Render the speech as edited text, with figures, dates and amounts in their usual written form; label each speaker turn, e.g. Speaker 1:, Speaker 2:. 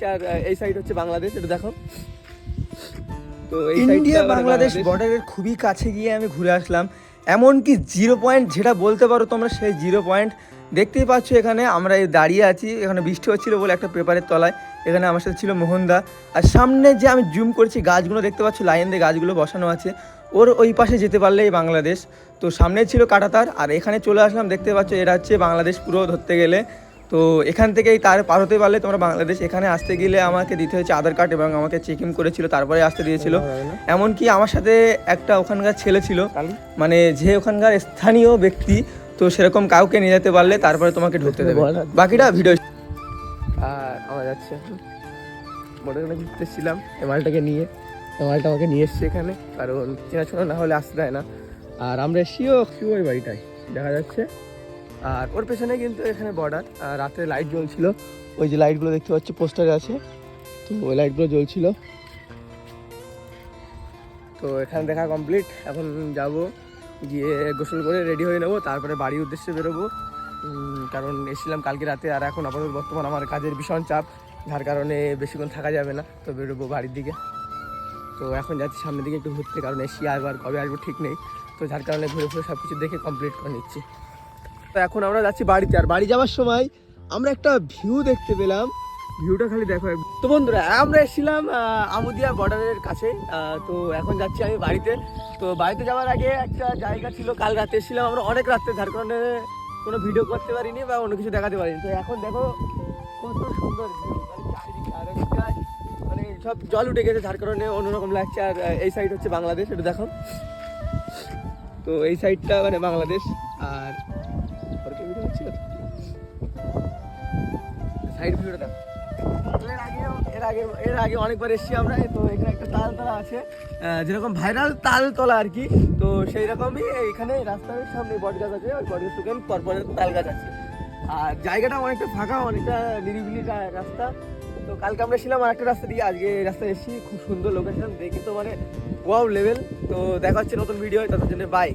Speaker 1: লাগছে। আর এই সাইড হচ্ছে বাংলাদেশ, এটা দেখো। তো
Speaker 2: ইন্ডিয়া বাংলাদেশ বর্ডারের খুবই কাছে গিয়ে আমি ঘুরে আসলাম। এমনকি 0 পয়েন্ট যেটা বলতে পারো তোমরা, সেই 0 পয়েন্ট দেখতেই পাচ্ছ। এখানে আমরা এই দাঁড়িয়ে আছি, এখানে বৃষ্টি হচ্ছিলো বলে একটা পেপারের তলায়। এখানে আমার সাথে ছিল মোহনদা। আর সামনে যে আমি জুম করেছি গাছগুলো দেখতে পাচ্ছ, লাইন দিয়ে গাছগুলো বসানো আছে। ওর ওই পাশে যেতে পারলেই বাংলাদেশ। তো সামনে ছিল কাঁটাতার, আর এখানে চলে আসলাম। দেখতে পাচ্ছ এটা হচ্ছে বাংলাদেশ পুরো ধরতে গেলে। তো এখান থেকেই তার পার হতে পারলে তোমরা বাংলাদেশ। এখানে আসতে গেলে আমাকে দিতে হচ্ছে আধার কার্ড, এবং আমাকে চেক ইন করেছিল, তারপরে আসতে দিয়েছিল। এমনকি আমার সাথে একটা ওখানকার ছেলে ছিল, মানে যে ওখানকার স্থানীয় ব্যক্তি। তো সেরকম কাউকে নিয়ে যেতে পারলে তারপরে তোমাকে ঢুকতে দেবে। বাকিটা ভিডিও।
Speaker 1: আর আমরা যাচ্ছি এখন বর্ডারে ঘুরতে এসেছিলাম এই মালটাকে নিয়ে। এই মালটা আমাকে নিয়ে এসছে এখানে, কারণ চেনাশোনা না হলে আসতে দেয় না। আর আমরা এসেও ওই বাড়িটায় দেখা যাচ্ছে। আর ওর পেছনে কিন্তু এখানে বর্ডার। আর রাতে লাইট জ্বলছিল, ওই যে লাইটগুলো দেখতে পাচ্ছ পোস্টারে আছে, তো ওই লাইটগুলো জ্বলছিল। তো এখানে দেখা কমপ্লিট। এখন যাব, গিয়ে গোসল করে রেডি হয়ে নেবো, তারপরে বাড়ির উদ্দেশ্যে বেরোবো। কারণ এসেছিলাম কালকে রাতে, আর এখন আপাতত বর্তমান আমার কাজের ভীষণ চাপ, যার কারণে বেশিক্ষণ থাকা যাবে না। তো বেরোবো বাড়ির দিকে। তো এখন যাচ্ছি সামনের দিকে একটু ঘুরতে, কারণ এসি আবার কবে আসবো ঠিক নেই। তো যার কারণে ঘুরে ঘুরে সব কিছু দেখে কমপ্লিট করে নিচ্ছি। তো এখন আমরা যাচ্ছি বাড়িতে। আর বাড়ি যাওয়ার সময় আমরা একটা ভিউ দেখতে পেলাম, ভিউটা খালি দেখো। তো বন্ধুরা, আমরা এসেছিলাম আমুদিয়া বর্ডারের কাছে। তো এখন যাচ্ছি আমি বাড়িতে। তো বাড়িতে যাওয়ার আগে একটা জায়গা ছিল, কাল রাতে এসেছিলাম আমরা অনেক রাতে, যার কারণে কোনো ভিডিও করতে পারিনি বা অন্য কিছু দেখাতে পারিনি। তো এখন দেখো কত সুন্দর ভিউ, চারিদিকে আর মানে সব জল উঠে গেছে, যার কারণে অন্যরকম লাগছে। আর এই সাইড হচ্ছে বাংলাদেশ, এটা দেখো। তো এই সাইডটা মানে বাংলাদেশ। আর সাইড ভিউটা দেখো। এর আগে অনেকবার এসেছি আমরা। তো এখানে একটা তালতলা আছে, যেরকম ভাইরাল তালতলা আর কি। তো সেই রকমই এখানে রাস্তার সামনে বট গাছ আছে, ওই বট গাছ থেকে পরপর তাল গাছ আছে। আর জায়গাটা অনেকটা ফাঁকা, অনেকটা নিরিবিলি রাস্তা। তো কালকে আমরা ছিলাম আর একটা রাস্তা দিয়ে, আজকে এই রাস্তায় এসেছি। খুব সুন্দর লোকেশন দেখে তো মানে ওয়াও লেভেল। তো দেখা হচ্ছে নতুন ভিডিও, তাদের জন্য বাই।